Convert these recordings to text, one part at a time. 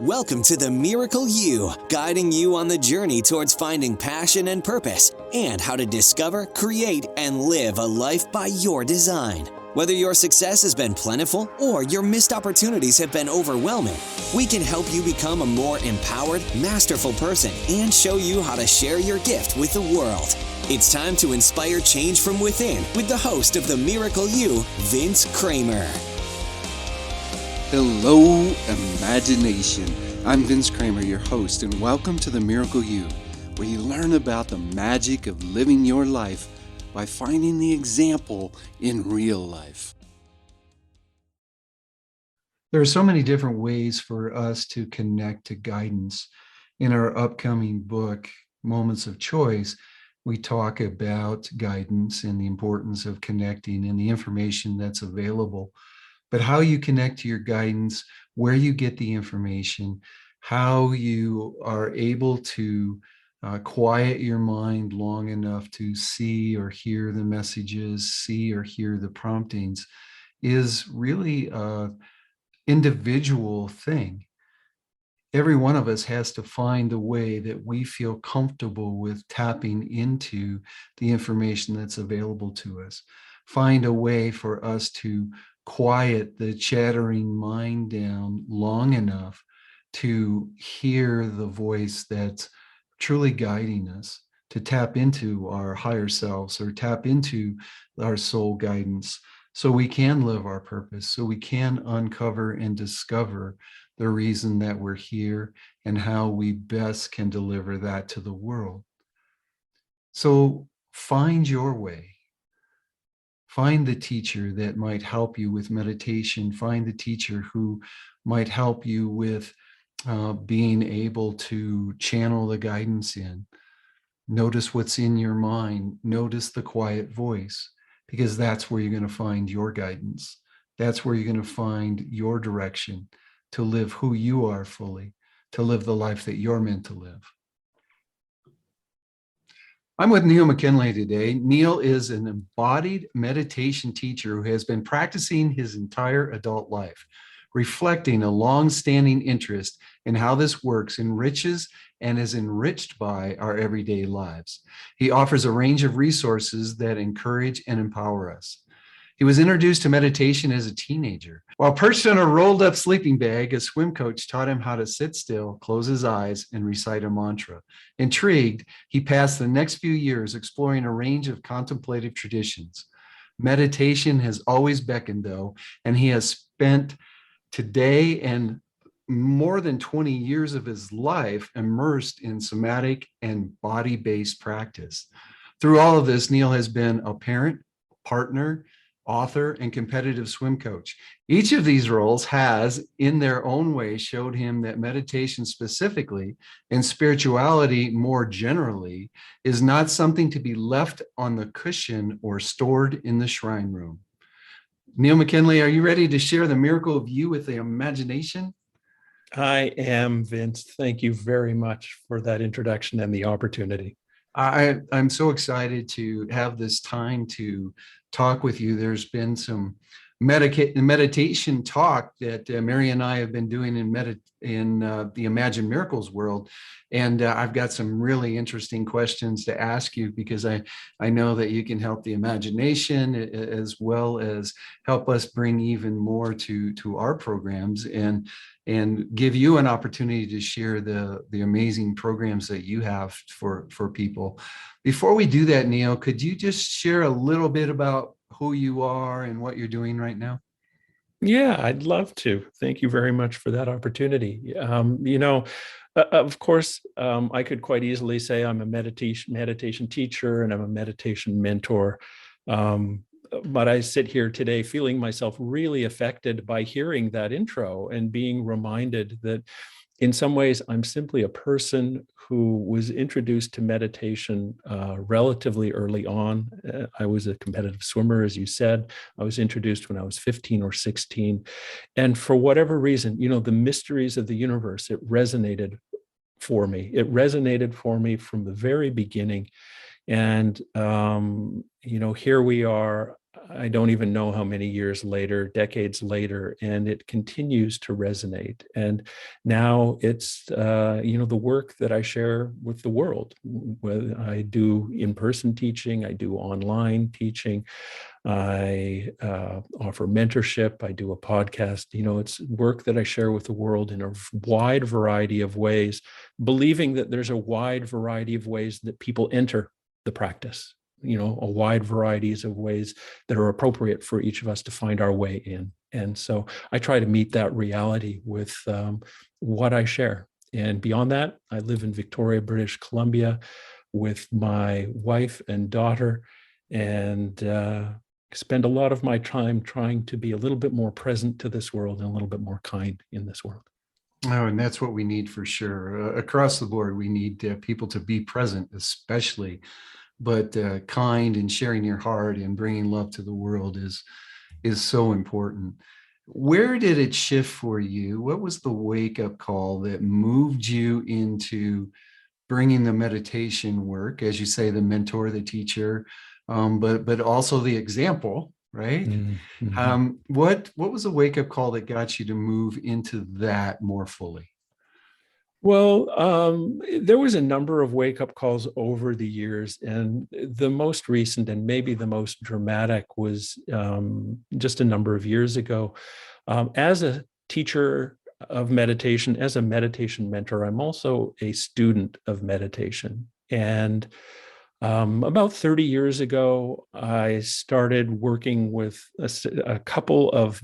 Welcome to the Miracle You, guiding you on the journey towards finding passion and purpose and how to discover, create, and live a life by your design. Whether your success has been plentiful or your missed opportunities have been overwhelming, we can help you become a more empowered, masterful person and show you how to share your gift with the world. It's time to inspire change from within with the host of the Miracle You, Vince Kramer. Hello, imagination. I'm Vince Kramer, your host, and welcome to the Miracle You, where you learn about the magic of living your life by finding the example in real life. There are so many different ways for us to connect to guidance. In our upcoming book, Moments of Choice, we talk about guidance and the importance of connecting and the information that's available. But how you connect to your guidance, where you get the information, how you are able to quiet your mind long enough to see or hear the messages, see or hear the promptings, is really an individual thing. Every one of us has to find a way that we feel comfortable with tapping into the information that's available to us. Find a way for us to quiet the chattering mind down long enough to hear the voice that's truly guiding us, to tap into our higher selves or tap into our soul guidance so we can live our purpose, so we can uncover and discover the reason that we're here and how we best can deliver that to the world. So find your way. Find the teacher that might help you with meditation. Find the teacher who might help you with being able to channel the guidance in. Notice what's in your mind. Notice the quiet voice, because that's where you're going to find your guidance. That's where you're going to find your direction to live who you are fully, to live the life that you're meant to live. I'm with Neil McKinlay today. Neil is an embodied meditation teacher who has been practicing his entire adult life, reflecting a long-standing interest in how this works enriches and is enriched by our everyday lives. He offers a range of resources that encourage and empower us. He was introduced to meditation as a teenager. While perched on a rolled-up sleeping bag, a swim coach taught him how to sit still, close his eyes, and recite a mantra. Intrigued, he passed the next few years exploring a range of contemplative traditions. Meditation has always beckoned, though, and he has spent today and more than 20 years of his life immersed in somatic and body-based practice. Through all of this, Neil has been a parent, partner, author, and competitive swim coach. Each of these roles has, in their own way, showed him that meditation specifically and spirituality more generally is not something to be left on the cushion or stored in the shrine room. Neil McKinlay, are you ready to share the miracle of you with the imagination? I am, Vince. Thank you very much for that introduction and the opportunity. I'm so excited to have this time to talk with you. There's been some meditation talk that Mary and I have been doing in the Imagine Miracles world. And I've got some really interesting questions to ask you, because I know that you can help the imagination as well as help us bring even more to our programs and give you an opportunity to share the amazing programs that you have for people. Before we do that, Neil, could you just share a little bit about who you are and what you're doing right now? Yeah, I'd love to. Thank you very much for that opportunity. Of course, I could quite easily say I'm a meditation teacher and I'm a meditation mentor. But I sit here today feeling myself really affected by hearing that intro and being reminded that in some ways, I'm simply a person who was introduced to meditation relatively early on. I was a competitive swimmer, as you said. I was introduced when I was 15 or 16. And for whatever reason, the mysteries of the universe, it resonated for me. It resonated for me from the very beginning. And, here we are. I don't even know how many years later, decades later, and it continues to resonate. And now it's, the work that I share with the world. Whether I do in-person teaching, I do online teaching, I offer mentorship, I do a podcast. It's work that I share with the world in a wide variety of ways, believing that there's a wide variety of ways that people enter the practice, a wide varieties of ways that are appropriate for each of us to find our way in. And so I try to meet that reality with what I share. And beyond that, I live in Victoria, British Columbia with my wife and daughter, and spend a lot of my time trying to be a little bit more present to this world and a little bit more kind in this world. Oh, and that's what we need for sure. Across the board, we need people to be present, especially, but kind and sharing your heart and bringing love to the world is so important. Where did it shift for you? What was the wake-up call that moved you into bringing the meditation work, as you say, the mentor, the teacher, but also the example, right? Mm-hmm. What was a wake-up call that got you to move into that more fully? Well, there was a number of wake-up calls over the years, and the most recent and maybe the most dramatic was just a number of years ago. As a teacher of meditation, as a meditation mentor, I'm also a student of meditation. And about 30 years ago, I started working with a couple of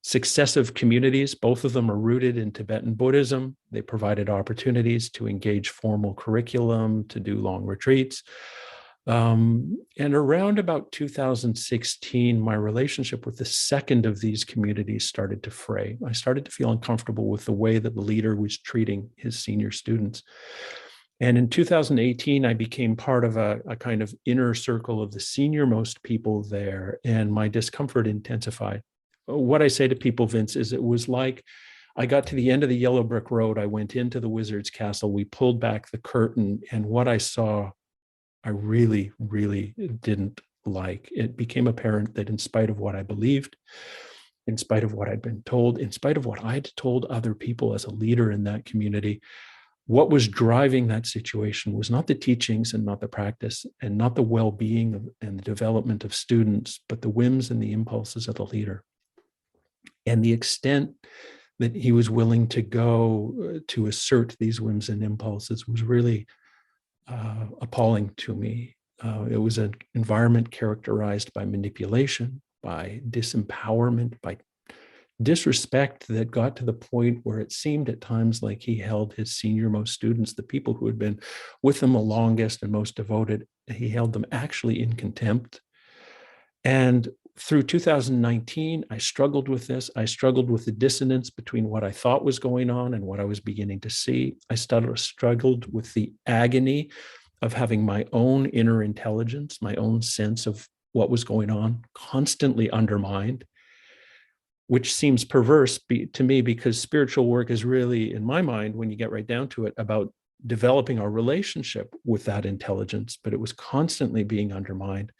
successive communities. Both of them are rooted in Tibetan Buddhism. They provided opportunities to engage formal curriculum, to do long retreats. And around about 2016, my relationship with the second of these communities started to fray. I started to feel uncomfortable with the way that the leader was treating his senior students. And in 2018, I became part of a kind of inner circle of the senior-most people there, and my discomfort intensified. What I say to people, Vince, is it was like I got to the end of the yellow brick road. I went into the wizard's castle. We pulled back the curtain, and what I saw, I really, really didn't like. It became apparent that in spite of what I believed, in spite of what I'd been told, in spite of what I'd told other people as a leader in that community, what was driving that situation was not the teachings and not the practice and not the well-being and the development of students, but the whims and the impulses of the leader. And the extent that he was willing to go to assert these whims and impulses was really appalling to me. It was an environment characterized by manipulation, by disempowerment, by disrespect that got to the point where it seemed at times like he held his senior-most students, the people who had been with him the longest and most devoted, he held them actually in contempt. And through 2019, I struggled with this. I struggled with the dissonance between what I thought was going on and what I was beginning to see. I struggled with the agony of having my own inner intelligence, my own sense of what was going on, constantly undermined, which seems perverse to me because spiritual work is really, in my mind, when you get right down to it, about developing our relationship with that intelligence, but it was constantly being undermined.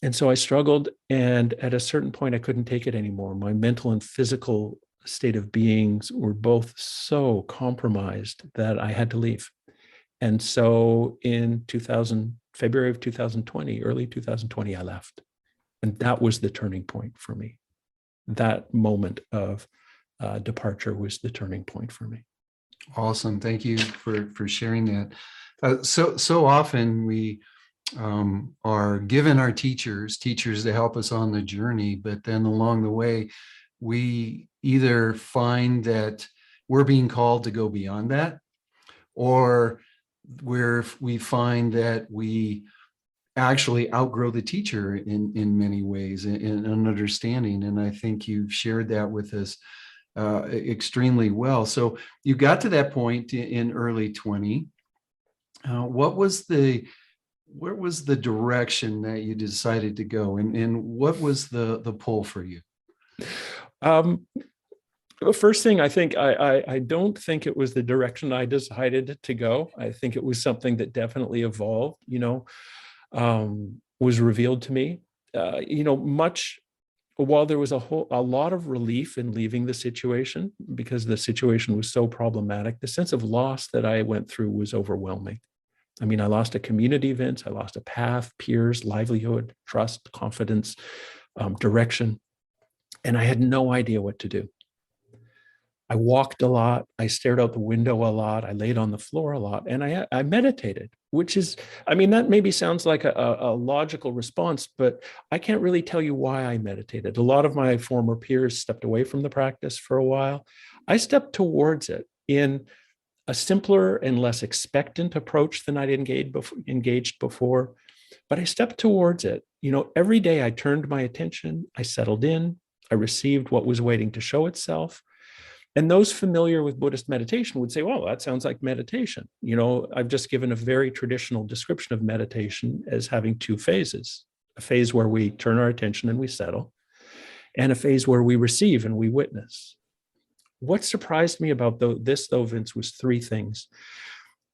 And so I struggled, and at a certain point, I couldn't take it anymore. My mental and physical state of beings were both so compromised that I had to leave. And so in February of 2020, early 2020, I left. And that was the turning point for me. That moment of departure was the turning point for me. Awesome. Thank you for sharing that. So often we are given our teachers to help us on the journey, but then along the way, we either find that we're being called to go beyond that, or we find that we actually outgrow the teacher in many ways in an understanding. And I think you've shared that with us extremely well. So you got to that point in early 20. What was the direction that you decided to go, and what was the pull for you? The first thing, I think I don't think it was the direction I decided to go. I think it was something that definitely evolved. was revealed to me. Much while there was a lot of relief in leaving the situation because the situation was so problematic, the sense of loss that I went through was overwhelming. I mean, I lost a community event, I lost a path, peers, livelihood, trust, confidence, direction, and I had no idea what to do. I walked a lot. I stared out the window a lot. I laid on the floor a lot, and I meditated, which is, I mean, that maybe sounds like a logical response, but I can't really tell you why I meditated. A lot of my former peers stepped away from the practice for a while. I stepped towards it in a simpler and less expectant approach than I'd engaged before, but I stepped towards it. Every day I turned my attention, I settled in, I received what was waiting to show itself. And those familiar with Buddhist meditation would say, well, that sounds like meditation. I've just given a very traditional description of meditation as having two phases: a phase where we turn our attention and we settle, and a phase where we receive and we witness. What surprised me about this, Vince, was three things.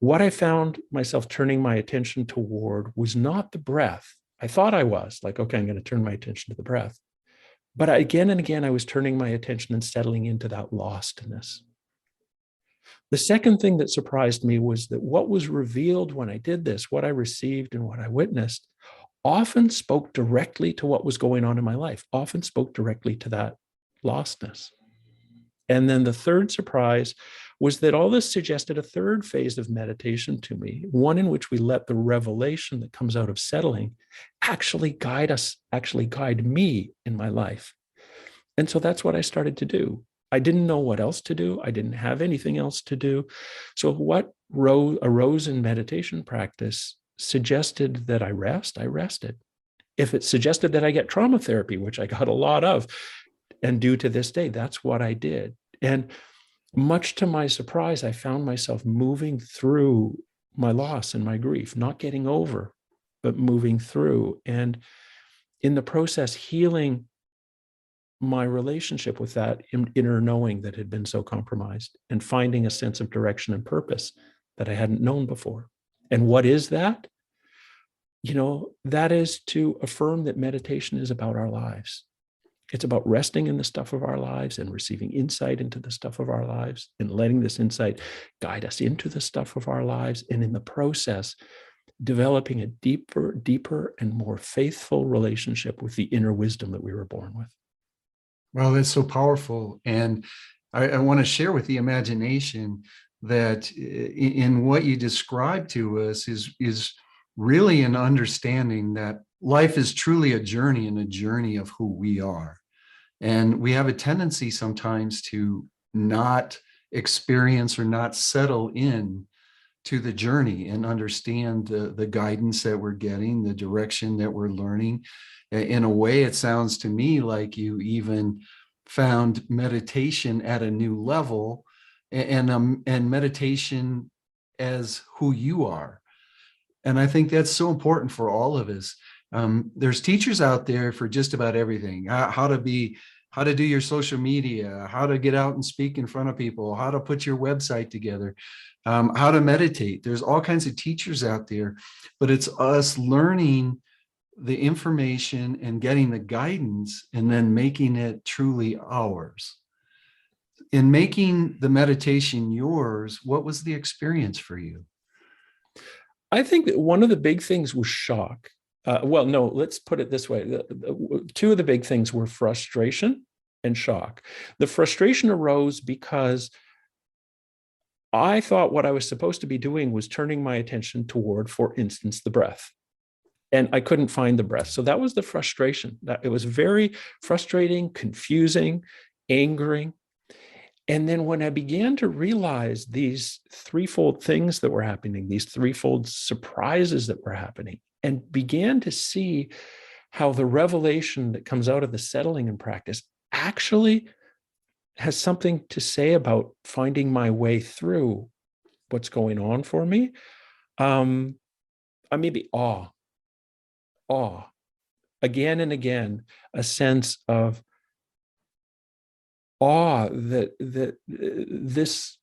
What I found myself turning my attention toward was not the breath. I thought I was like, okay, I'm going to turn my attention to the breath. But again and again, I was turning my attention and settling into that lostness. The second thing that surprised me was that what was revealed when I did this, what I received and what I witnessed, often spoke directly to what was going on in my life, often spoke directly to that lostness. And then the third surprise was that all this suggested a third phase of meditation to me, one in which we let the revelation that comes out of settling actually guide me in my life. And so that's what I started to do. I didn't know what else to do. I didn't have anything else to do. So what arose in meditation practice suggested that I rested. If it suggested that I get trauma therapy, which I got a lot of, and do to this day, that's what I did. And much to my surprise, I found myself moving through my loss and my grief, not getting over, but moving through. And in the process, healing my relationship with that inner knowing that had been so compromised, and finding a sense of direction and purpose that I hadn't known before. And what is that? That is to affirm that meditation is about our lives. It's about resting in the stuff of our lives and receiving insight into the stuff of our lives and letting this insight guide us into the stuff of our lives. And in the process, developing a deeper and more faithful relationship with the inner wisdom that we were born with. Well, that's so powerful. And I want to share with the imagination that in what you described to us is really an understanding that life is truly a journey, and a journey of who we are. And we have a tendency sometimes to not experience or not settle in to the journey and understand the guidance that we're getting, the direction that we're learning. In a way, it sounds to me like you even found meditation at a new level, and meditation as who you are. And I think that's so important for all of us. There's teachers out there for just about everything: how to do your social media, how to get out and speak in front of people, how to put your website together, how to meditate. There's all kinds of teachers out there, but it's us learning the information and getting the guidance and then making it truly ours. In making the meditation yours, what was the experience for you? I think that one of the big things was shock. Well, no, let's put it this way. Two of the big things were frustration and shock. The frustration arose because I thought what I was supposed to be doing was turning my attention toward, for instance, the breath. And I couldn't find the breath. So that was the frustration. It was very frustrating, confusing, angering. And then when I began to realize these threefold things that were happening, these threefold surprises that were happening, and began to see how the revelation that comes out of the settling in practice actually has something to say about finding my way through what's going on for me, maybe awe, again and again, a sense of awe that this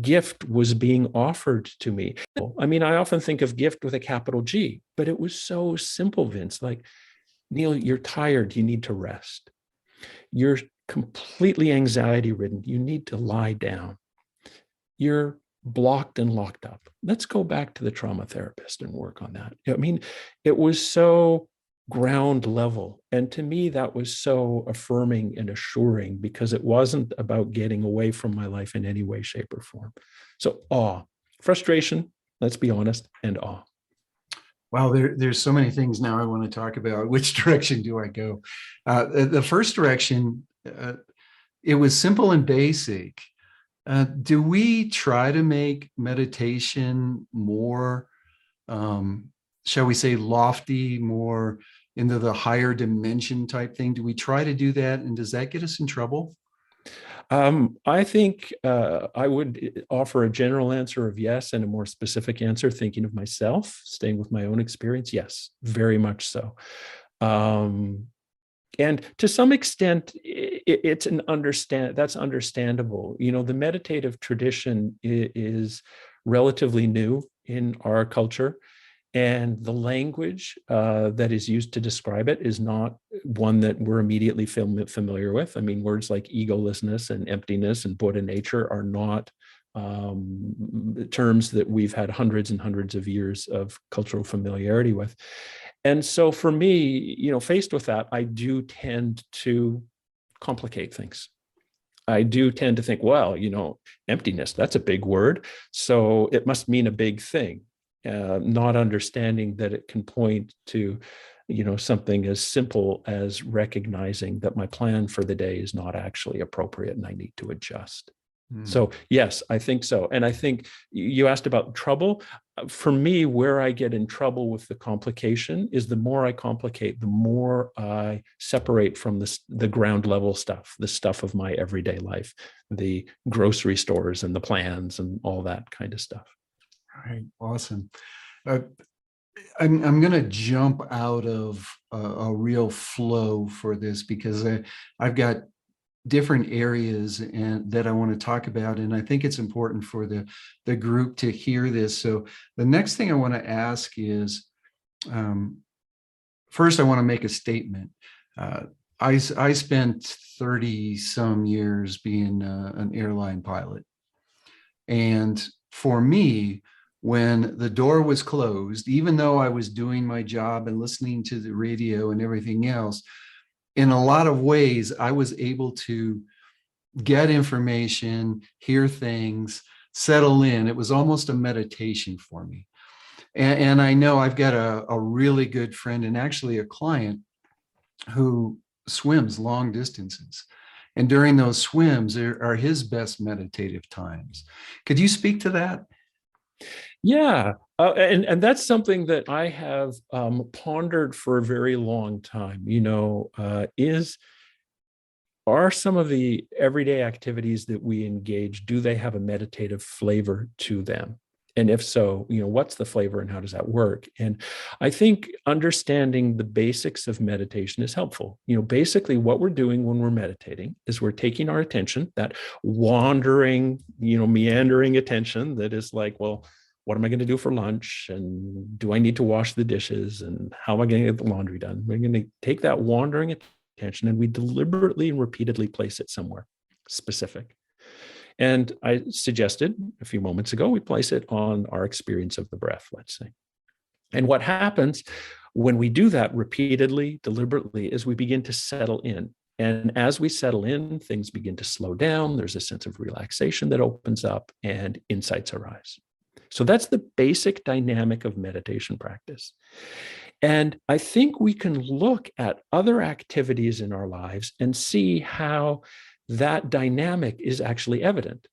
gift was being offered to me. I mean, I often think of gift with a capital G, but it was so simple, Vince. Like, Neil, you're tired. You need to rest. You're completely anxiety ridden. You need to lie down. You're blocked and locked up. Let's go back to the trauma therapist and work on that. I mean, it was so ground level. And to me, that was so affirming and assuring, because it wasn't about getting away from my life in any way, shape, or form. So awe, frustration, let's be honest, and awe. Wow, there's so many things now I want to talk about. Which direction do I go? The first direction, it was simple and basic. Do we try to make meditation more, shall we say, lofty, more into the higher dimension type thing? Do we try to do that? And does that get us in trouble? I think I would offer a general answer of yes, and a more specific answer, thinking of myself, staying with my own experience. Yes, very much so. And to some extent, it's that's understandable. You know, the meditative tradition is relatively new in our culture, and the language that is used to describe it is not one that we're immediately familiar with. I mean, words like egolessness and emptiness and Buddha nature are not terms that we've had hundreds and hundreds of years of cultural familiarity with. And so for me, you know, faced with that, I do tend to complicate things. I do tend to think, well, you know, emptiness, that's a big word, so it must mean a big thing. Not understanding that it can point to, you know, something as simple as recognizing that my plan for the day is not actually appropriate and I need to adjust. So yes, I think so. And I think you asked about trouble. For me, where I get in trouble with the complication is the more I complicate, the more I separate from the ground level stuff, the stuff of my everyday life, the grocery stores and the plans and all that kind of stuff. All right, awesome. I'm going to jump out of a real flow for this, because I've got different areas that I want to talk about, and I think it's important for the group to hear this. So the next thing I want to ask is, first I want to make a statement. I spent 30 some years being an airline pilot, and for me, when the door was closed, even though I was doing my job and listening to the radio and everything else, in a lot of ways, I was able to get information, hear things, settle in. It was almost a meditation for me. And I know I've got a really good friend, and actually a client, who swims long distances. And during those swims are his best meditative times. Could you speak to that? Yeah, and that's something that I have pondered for a very long time. You know, are some of the everyday activities that we engage, do they have a meditative flavor to them? And if so, you know, what's the flavor and how does that work? And I think understanding the basics of meditation is helpful. You know, basically what we're doing when we're meditating is we're taking our attention, that wandering, you know, meandering attention that is like, well, what am I going to do for lunch? And do I need to wash the dishes? And how am I going to get the laundry done? We're going to take that wandering attention and we deliberately and repeatedly place it somewhere specific. And I suggested a few moments ago, we place it on our experience of the breath, let's say. And what happens when we do that repeatedly, deliberately, is we begin to settle in. And as we settle in, things begin to slow down. There's a sense of relaxation that opens up and insights arise. So that's the basic dynamic of meditation practice. And I think we can look at other activities in our lives and see how that dynamic is actually evident.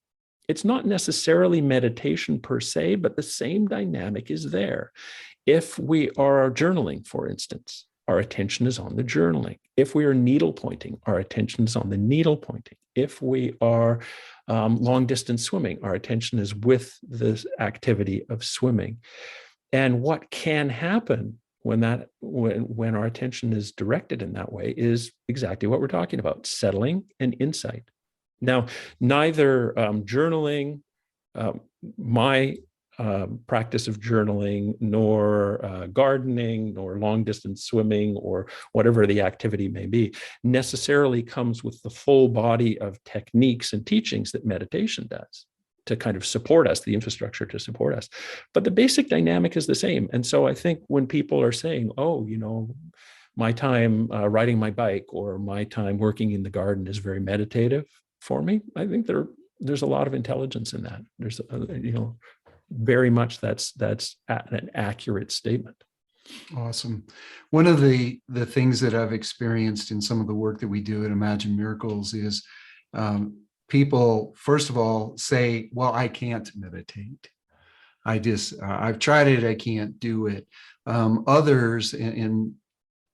It's not necessarily meditation per se, but the same dynamic is there. If we are journaling, for instance, our attention is on the journaling. If we are needle pointing, our attention is on the needle pointing. If we are long distance swimming, our attention is with the activity of swimming. And what can happen when our attention is directed in that way is exactly what we're talking about: settling and insight. Now, neither journaling my practice of journaling, nor gardening, nor long distance swimming, or whatever the activity may be, necessarily comes with the full body of techniques and teachings that meditation does to kind of support us, the infrastructure to support us. But the basic dynamic is the same. And so I think when people are saying, oh, my time riding my bike or my time working in the garden is very meditative for me, I think there's a lot of intelligence in that. There's, very much that's an accurate statement. Awesome. One of the things that I've experienced in some of the work that we do at Imagine Miracles is people, first of all, say, well, I can't meditate. I've tried it, I can't do it. Others, and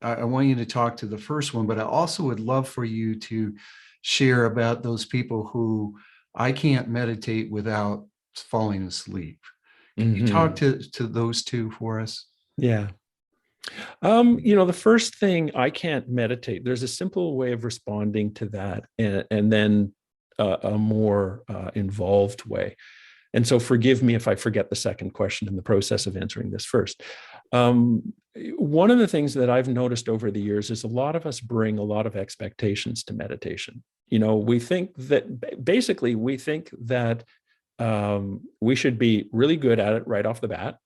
I want you to talk to the first one, but I also would love for you to share about those people who I can't meditate without falling asleep. Can you talk to those two for us? Yeah. The first thing, I can't meditate. There's a simple way of responding to that, and then a more involved way. And so forgive me if I forget the second question in the process of answering this first. One of the things that I've noticed over the years is a lot of us bring a lot of expectations to meditation. We think that we should be really good at it right off the bat,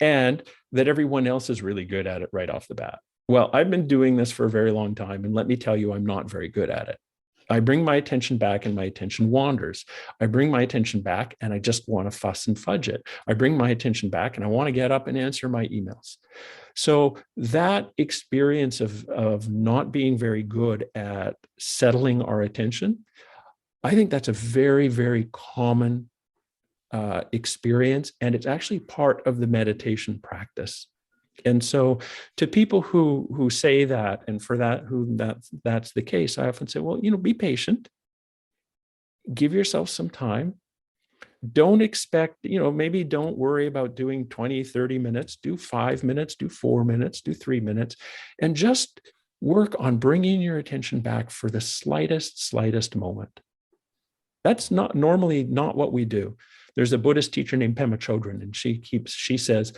and that everyone else is really good at it right off the bat. Well, I've been doing this for a very long time, and let me tell you, I'm not very good at it. I bring my attention back and my attention wanders. I bring my attention back and I just want to fuss and fudge it. I bring my attention back and I want to get up and answer my emails. So that experience of not being very good at settling our attention, I think that's a very, very common experience, and it's actually part of the meditation practice. And so to people who say that, and for that's the case, I often say, well, be patient, give yourself some time. Don't expect, maybe don't worry about doing 20, 30 minutes, do 5 minutes, do 4 minutes, do 3 minutes, and just work on bringing your attention back for the slightest moment. That's normally not what we do. There's a Buddhist teacher named Pema Chodron, and she says,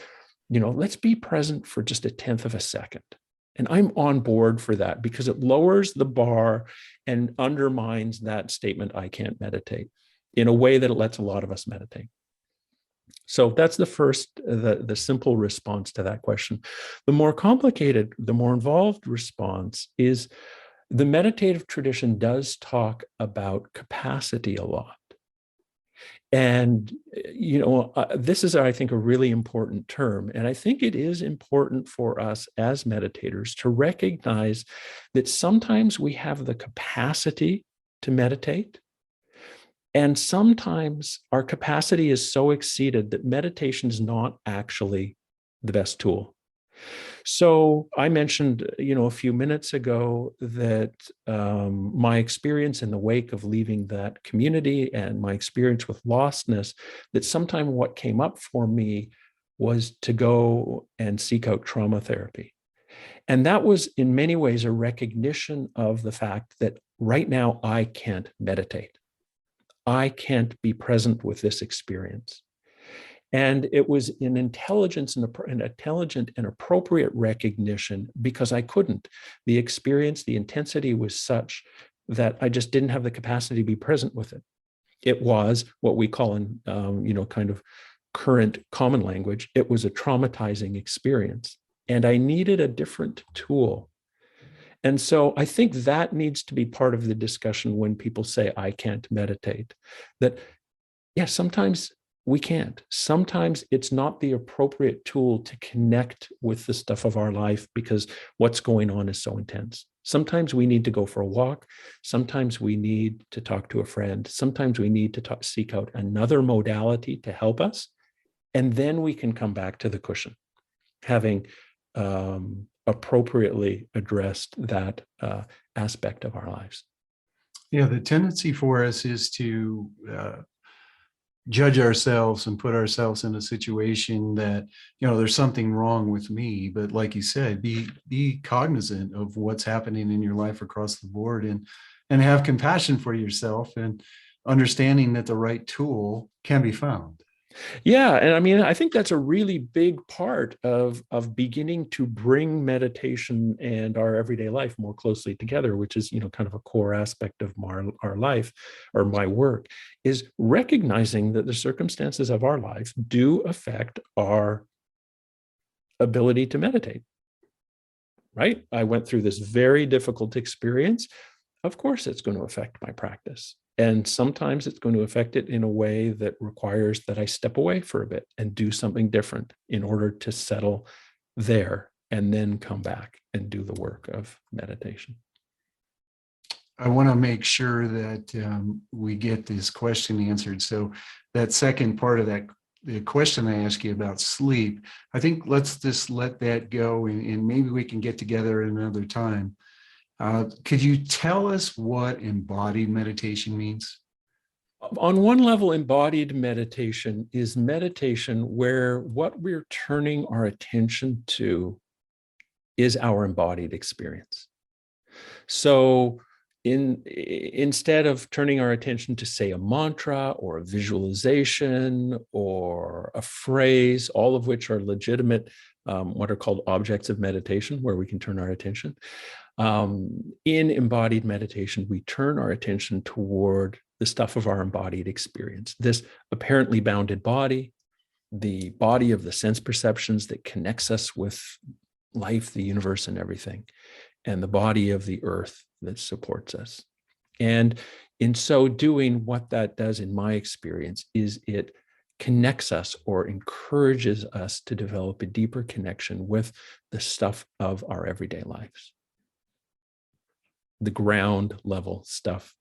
let's be present for just 1/10 of a second. And I'm on board for that because it lowers the bar and undermines that statement, I can't meditate, in a way that it lets a lot of us meditate. So that's the first, the simple response to that question. The more complicated, the more involved response is the meditative tradition does talk about capacity a lot. And, this is, I think, a really important term. And I think it is important for us as meditators to recognize that sometimes we have the capacity to meditate, and sometimes our capacity is so exceeded that meditation is not actually the best tool. So I mentioned, a few minutes ago that my experience in the wake of leaving that community and my experience with lostness, that sometime what came up for me was to go and seek out trauma therapy. And that was in many ways a recognition of the fact that right now I can't meditate. I can't be present with this experience. And it was an intelligent and appropriate recognition because I couldn't. The experience, the intensity was such that I just didn't have the capacity to be present with it. It was what we call in, kind of current common language, it was a traumatizing experience. And I needed a different tool. And so I think that needs to be part of the discussion when people say, I can't meditate. That, yes, sometimes we can't. Sometimes it's not the appropriate tool to connect with the stuff of our life because what's going on is so intense. Sometimes we need to go for a walk. Sometimes we need to talk to a friend. Sometimes we need to seek out another modality to help us. And then we can come back to the cushion, having appropriately addressed that aspect of our lives. Yeah, the tendency for us is to judge ourselves and put ourselves in a situation that, there's something wrong with me. But like you said, be cognizant of what's happening in your life across the board and have compassion for yourself. And understanding that the right tool can be found. Yeah, and I mean, I think that's a really big part of beginning to bring meditation and our everyday life more closely together, which is, kind of a core aspect of our life or my work, is recognizing that the circumstances of our life do affect our ability to meditate. Right? I went through this very difficult experience. Of course, it's going to affect my practice. And sometimes it's going to affect it in a way that requires that I step away for a bit and do something different in order to settle there and then come back and do the work of meditation. I want to make sure that we get this question answered. So that second part of the question I asked you about sleep, I think let's just let that go, and maybe we can get together another time. Could you tell us what embodied meditation means? On one level, embodied meditation is meditation where what we're turning our attention to is our embodied experience. So instead of turning our attention to, say, a mantra or a visualization or a phrase, all of which are legitimate, what are called objects of meditation, where we can turn our attention. In embodied meditation, we turn our attention toward the stuff of our embodied experience, this apparently bounded body, the body of the sense perceptions that connects us with life, the universe, and everything, and the body of the earth that supports us. And in so doing, what that does in my experience is it connects us or encourages us to develop a deeper connection with the stuff of our everyday lives, the ground level stuff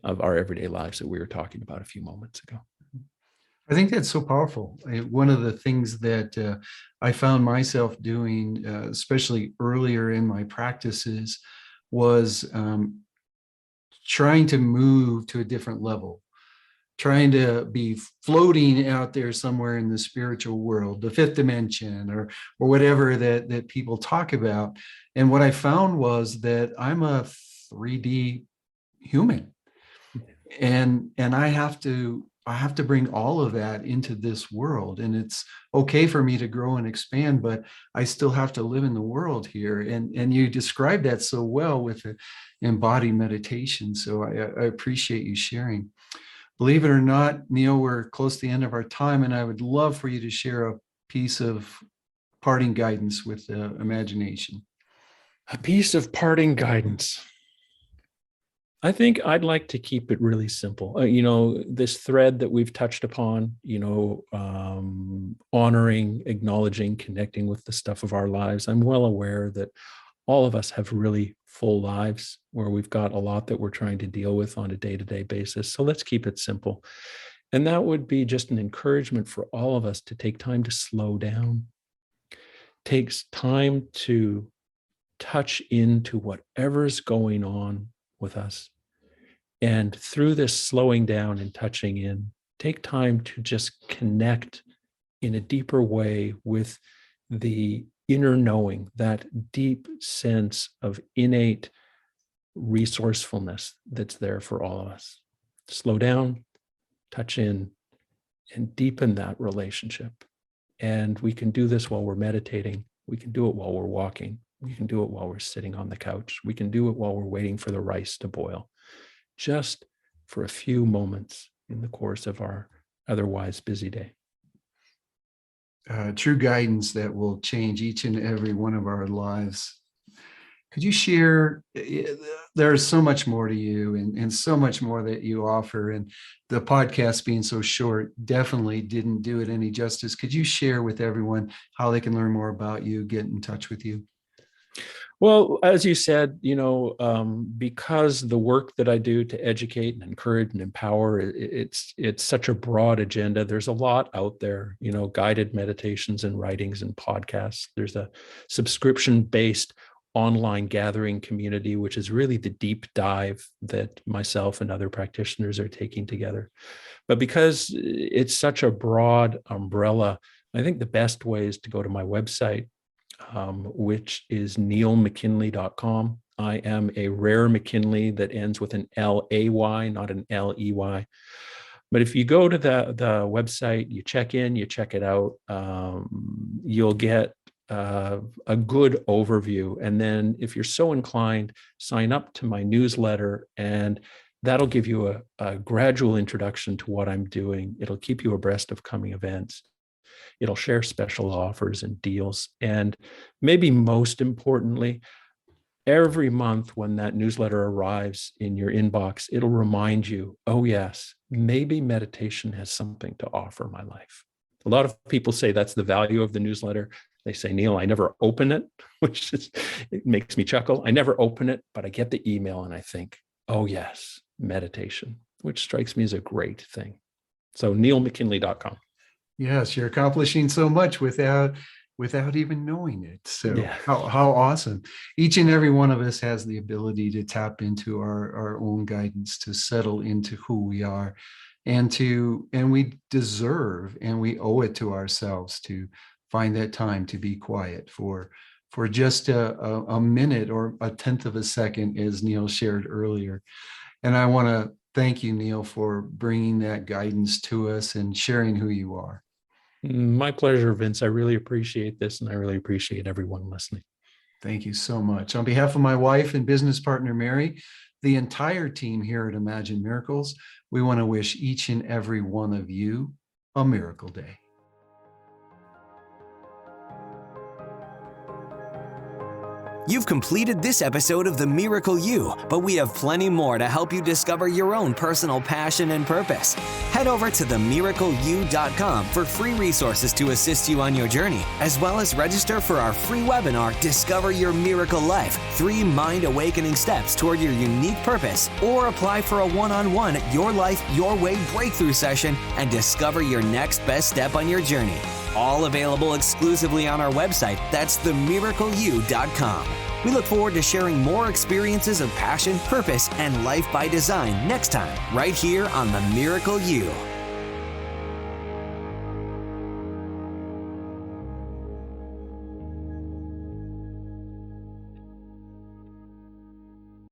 of our everyday lives that we were talking about a few moments ago. I think that's so powerful. One of the things that I found myself doing, especially earlier in my practices, was trying to move to a different level, trying to be floating out there somewhere in the spiritual world, the fifth dimension, or whatever that people talk about. And what I found was that I'm a 3D human, and I have to bring all of that into this world. And it's okay for me to grow and expand, but I still have to live in the world here. And you described that so well with the embodied meditation. So I appreciate you sharing. Believe it or not, Neil, we're close to the end of our time, and I would love for you to share a piece of parting guidance with imagination. A piece of parting guidance. I think I'd like to keep it really simple. This thread that we've touched upon, honoring, acknowledging, connecting with the stuff of our lives. I'm well aware that all of us have really full lives where we've got a lot that we're trying to deal with on a day-to-day basis. So let's keep it simple. And that would be just an encouragement for all of us to take time to slow down, takes time to touch into whatever's going on with us. And through this slowing down and touching in, take time to just connect in a deeper way with the inner knowing, that deep sense of innate resourcefulness that's there for all of us. Slow down, touch in, and deepen that relationship. And we can do this while we're meditating. We can do it while we're walking. We can do it while we're sitting on the couch. We can do it while we're waiting for the rice to boil, just for a few moments in the course of our otherwise busy day. True guidance that will change each and every one of our lives. Could you share, there's so much more to you and so much more that you offer, and the podcast being so short definitely didn't do it any justice. Could you share with everyone how they can learn more about you, get in touch with you? Well, as you said, because the work that I do to educate and encourage and empower, it's such a broad agenda. There's a lot out there, guided meditations and writings and podcasts. There's a subscription-based online gathering community, which is really the deep dive that myself and other practitioners are taking together. But because it's such a broad umbrella, I think the best way is to go to my website, which is neilmckinlay.com. I am a rare McKinlay that ends with an L-A-Y, not an L-E-Y. But if you go to the website, you check in, you check it out, you'll get a good overview. And then if you're so inclined, sign up to my newsletter, and that'll give you a gradual introduction to what I'm doing. It'll keep you abreast of coming events. It'll share special offers and deals. And maybe most importantly, every month when that newsletter arrives in your inbox, it'll remind you, oh yes, maybe meditation has something to offer my life. A lot of people say that's the value of the newsletter. They say, Neil, I never open it, which it makes me chuckle. I never open it, but I get the email and I think, oh yes, meditation, which strikes me as a great thing. So neilmckinlay.com. Yes, you're accomplishing so much without even knowing it. So Yeah. how awesome. Each and every one of us has the ability to tap into our own guidance, to settle into who we are, and we deserve and we owe it to ourselves to find that time to be quiet for just a minute or a tenth of a second, as Neil shared earlier. And I want to thank you, Neil, for bringing that guidance to us and sharing who you are. My pleasure, Vince. I really appreciate this, and I really appreciate everyone listening. Thank you so much. On behalf of my wife and business partner, Mary, the entire team here at Imagine Miracles, we want to wish each and every one of you a miracle day. You've completed this episode of The Miracle You, but we have plenty more to help you discover your own personal passion and purpose. Head over to themiracleyou.com for free resources to assist you on your journey, as well as register for our free webinar, Discover Your Miracle Life, 3 Mind Awakening Steps Toward Your Unique Purpose, or apply for a one-on-one Your Life, Your Way breakthrough session and discover your next best step on your journey. All available exclusively on our website. That's themiracleyou.com. We look forward to sharing more experiences of passion, purpose, and life by design next time, right here on The Miracle You.